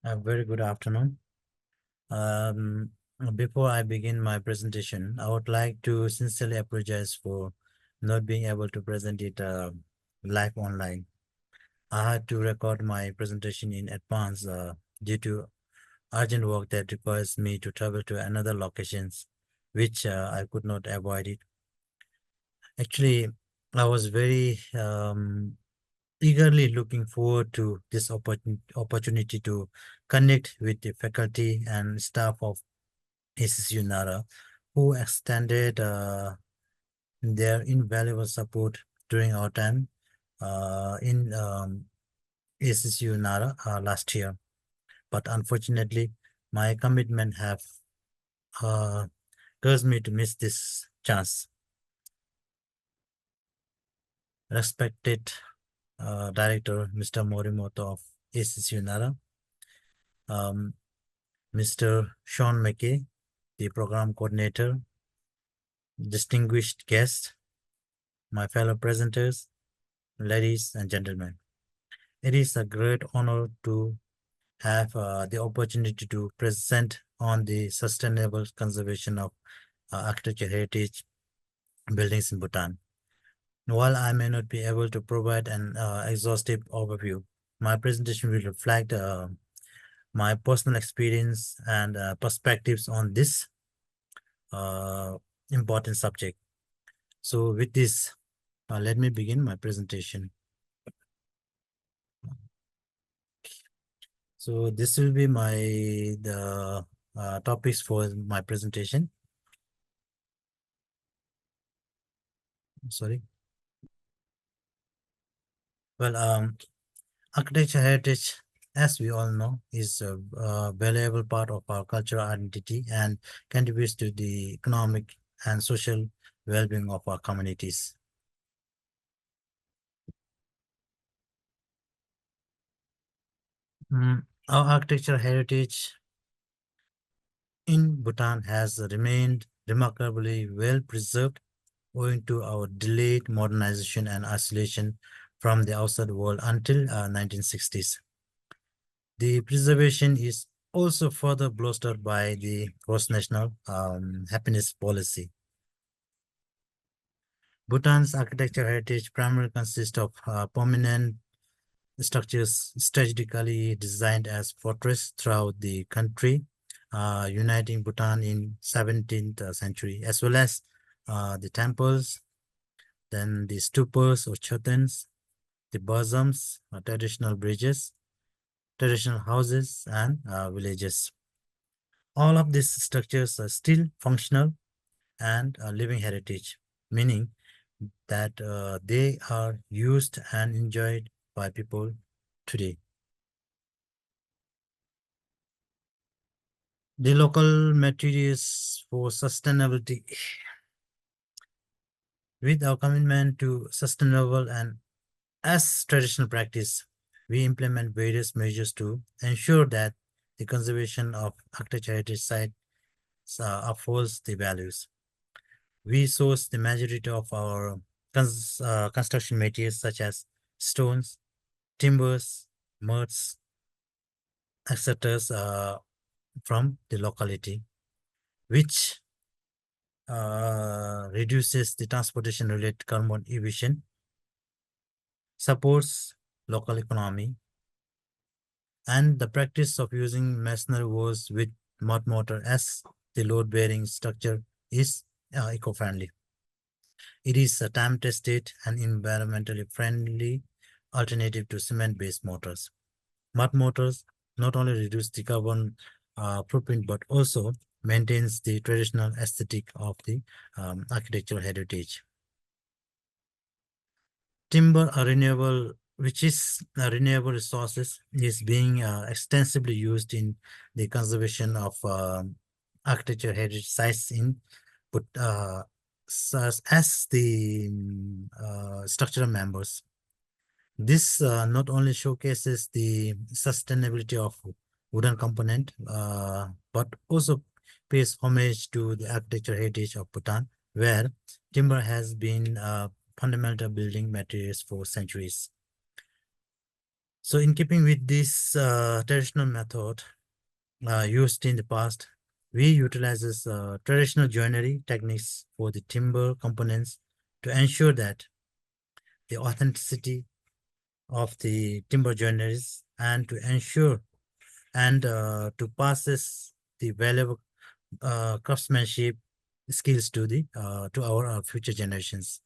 A very good afternoon. Um, Before I begin my presentation, I would like to sincerely apologize for not being able to present it live online. I had to record my presentation in advance due to urgent work that requires me to travel to another locations, which I could not avoid it. Actually, I was very eagerly looking forward to this opportunity to connect with the faculty and staff of ACCU Nara, who extended their invaluable support during our time in ACCU Nara last year. But unfortunately, my commitment have uh, caused me to miss this chance. Respected Director Mr. Morimoto of ACCU Nara, um, Mr. Sean McKay, the program coordinator, distinguished guests, my fellow presenters, ladies and gentlemen. It is a great honor to have the opportunity to present on the sustainable conservation of architecture heritage buildings in Bhutan. While I may not be able to provide an exhaustive overview, my presentation will reflect my personal experience and perspectives on this uh, important subject. So with this, let me begin my presentation. So this will be the topics for my presentation. Sorry. Well, architecture heritage, as we all know, is a valuable part of our cultural identity and contributes to the economic and social well-being of our communities. Our architecture heritage in Bhutan has remained remarkably well preserved owing to our delayed modernization and isolation from the outside world until 1960s. The preservation is also further bolstered by the cross-national happiness policy. Bhutan's architectural heritage primarily consists of permanent structures strategically designed as fortresses throughout the country, uniting Bhutan in 17th century, as well as the temples, then the stupas or chatans, the bosoms, traditional bridges, traditional houses, and villages. All of these structures are still functional and a living heritage, meaning that they are used and enjoyed by people today. The local materials for sustainability. With our commitment to sustainable and as traditional practice, we implement various measures to ensure that the conservation of architecture heritage sites upholds the values. We source the majority of our construction materials such as stones, timbers, muds, etc. From the locality, which reduces the transportation related carbon emission, supports local economy, and the practice of using masonry walls with mud mortar as the load bearing structure is eco-friendly. It is a time-tested and environmentally friendly alternative to cement-based mortars. Mud mortars not only reduce the carbon footprint but also maintains the traditional aesthetic of the architectural heritage. Timber, a renewable, which is a renewable resources, is being extensively used in the conservation of architecture heritage sites in, but as the structural members. This not only showcases the sustainability of wooden component, but also pays homage to the architecture heritage of Bhutan, where timber has been fundamental building materials for centuries. So in keeping with this traditional method used in the past, we utilizes traditional joinery techniques for the timber components to ensure that the authenticity of the timber joineries and to ensure and to passes the valuable craftsmanship skills to the to our future generations.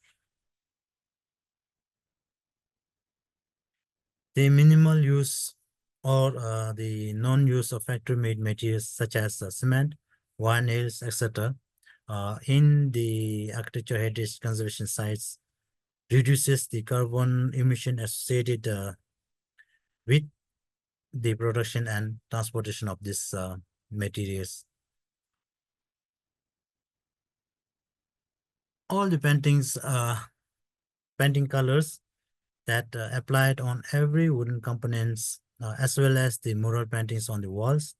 The minimal use or the non-use of factory-made materials such as cement, wire nails, etc. In the architecture heritage conservation sites reduces the carbon emission associated with the production and transportation of these materials. All the painting colors that applied on every wooden components as well as the mural paintings on the walls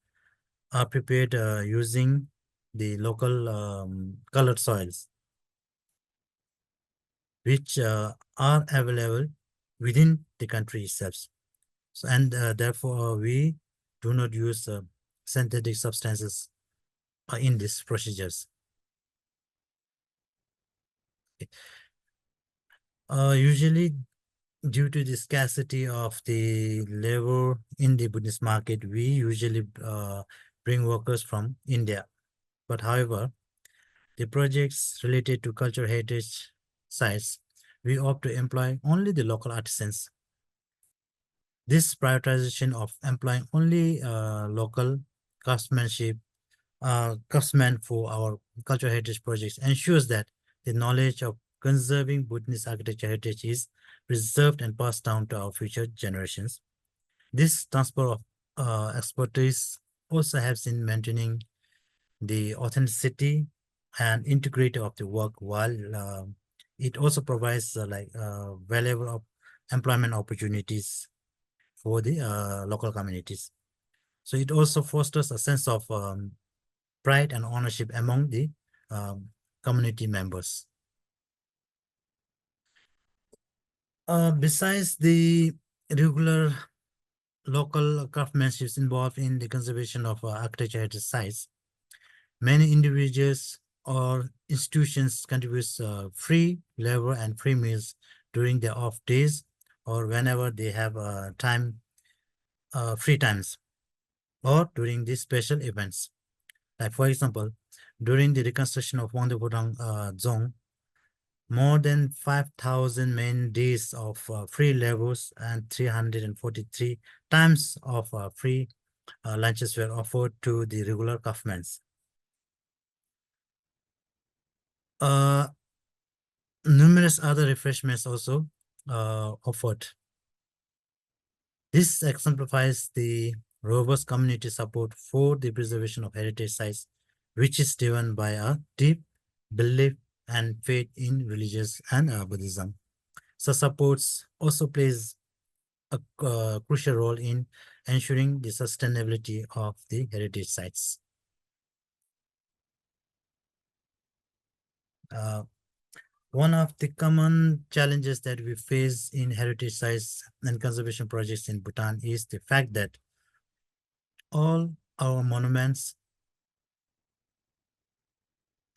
are prepared using the local colored soils, which are available within the country itself. So, and therefore, we do not use synthetic substances in these procedures. Usually, due to the scarcity of the labor in the Buddhist market, we usually bring workers from India. But however, the projects related to cultural heritage sites, we opt to employ only the local artisans. This prioritization of employing only local craftsmanship, craftsmen for our cultural heritage projects ensures that the knowledge of conserving Buddhist architecture heritage is preserved and passed down to our future generations. This transfer of expertise also helps in maintaining the authenticity and integrity of the work, while it also provides valuable employment opportunities for the local communities. So it also fosters a sense of pride and ownership among the community members. Besides the regular local craftsmanship involved in the conservation of architecture heritage sites, many individuals or institutions contribute free labor and free meals during their off days or whenever they have free times or during these special events. Like for example, during the reconstruction of Wangdepodang Zone, more than 5,000 main days of free labors and 343 times of free lunches were offered to the regular craftsmen. Numerous other refreshments also offered. This exemplifies the robust community support for the preservation of heritage sites, which is driven by a deep belief and faith in religious and Buddhism. So supports also plays a crucial role in ensuring the sustainability of the heritage sites. One of the common challenges that we face in heritage sites and conservation projects in Bhutan is the fact that all our monuments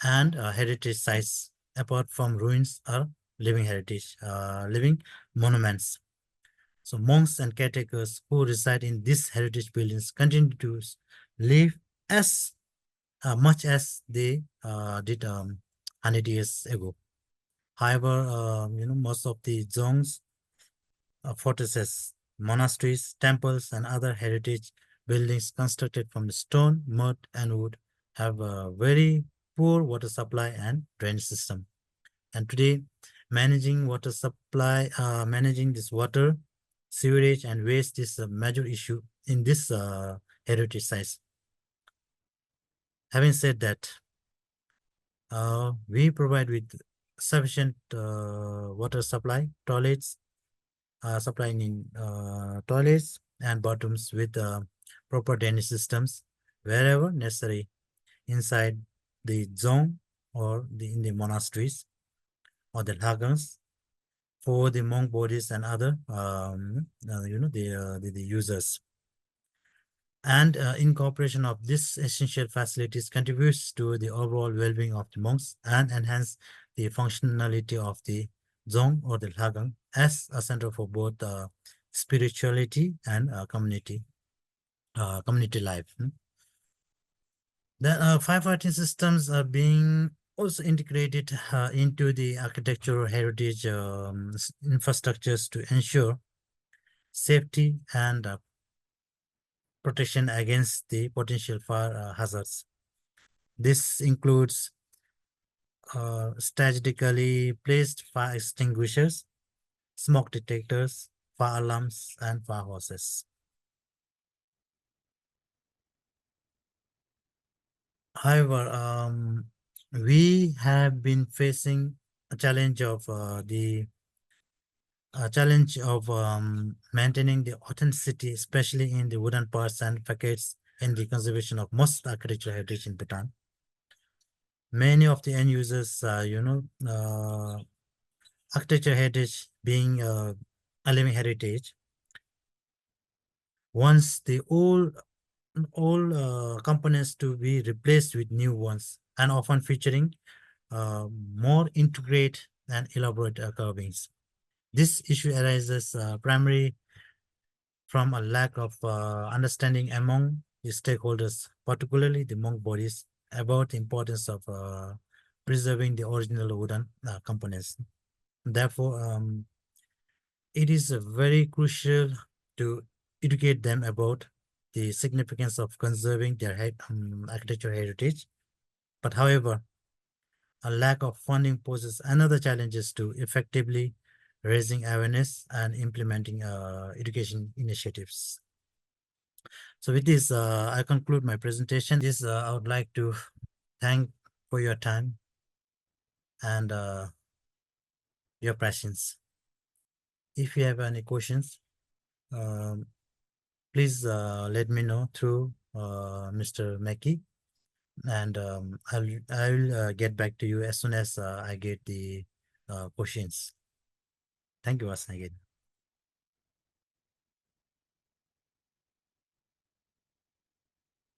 and heritage sites, apart from ruins, are living heritage, living monuments. So monks and caretakers who reside in these heritage buildings continue to live as much as they did 100 years ago. However, most of the zongs, fortresses, monasteries, temples, and other heritage buildings constructed from stone, mud, and wood have a very poor water supply and drainage system. And today, managing water supply, managing this water, sewerage, and waste is a major issue in this heritage sites. Having said that, we provide with sufficient water supply, toilets, supplying in toilets and bathrooms with proper drainage systems wherever necessary inside the zone or in the monasteries or the lagans. for the monk bodies and other the users. And incorporation of these essential facilities contributes to the overall well-being of the monks and enhance the functionality of the zong or the lagang as a center for both spirituality and community life. The firefighting systems are being also integrated into the architectural heritage infrastructures to ensure safety and protection against the potential fire hazards. This includes strategically placed fire extinguishers, smoke detectors, fire alarms, and fire hoses. However, we have been facing a challenge of maintaining the authenticity, especially in the wooden parts and facades in the conservation of most architectural heritage in Bhutan. Many of the end users, architecture heritage being a living heritage, wants the old components to be replaced with new ones, and often featuring more intricate and elaborate carvings. This issue arises primarily from a lack of understanding among the stakeholders, particularly the monk bodies, about the importance of preserving the original wooden components. Therefore, it is very crucial to educate them about the significance of conserving their architectural heritage. But however, a lack of funding poses another challenges to effectively raising awareness and implementing education initiatives. So with this, I conclude my presentation. This I would like to thank for your time and your patience. If you have any questions, um, please let me know through Mr. Mackey, and I'll get back to you as soon as I get the questions. Thank you once again.